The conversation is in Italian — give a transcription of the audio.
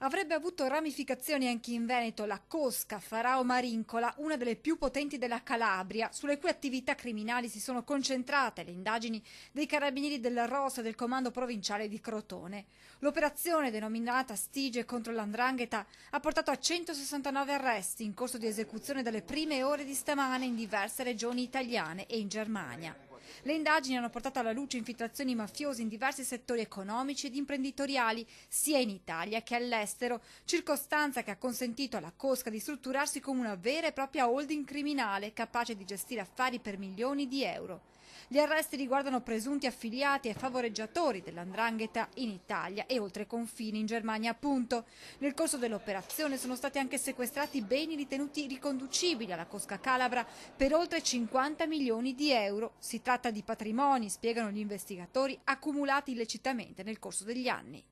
Avrebbe avuto ramificazioni anche in Veneto la cosca Farao Marincola, una delle più potenti della Calabria, sulle cui attività criminali si sono concentrate le indagini dei carabinieri del ROS e del comando provinciale di Crotone. L'operazione, denominata Stige contro l''ndrangheta, ha portato a 169 arresti in corso di esecuzione dalle prime ore di stamane in diverse regioni italiane e in Germania. Le indagini hanno portato alla luce infiltrazioni mafiose in diversi settori economici ed imprenditoriali, sia in Italia che all'estero, circostanza che ha consentito alla cosca di strutturarsi come una vera e propria holding criminale capace di gestire affari per milioni di euro. Gli arresti riguardano presunti affiliati e favoreggiatori dell''ndrangheta in Italia e oltre confini in Germania appunto. Nel corso dell'operazione sono stati anche sequestrati beni ritenuti riconducibili alla cosca calabra per oltre 50 milioni di euro. Si tratta di patrimoni, spiegano gli investigatori, accumulati illecitamente nel corso degli anni.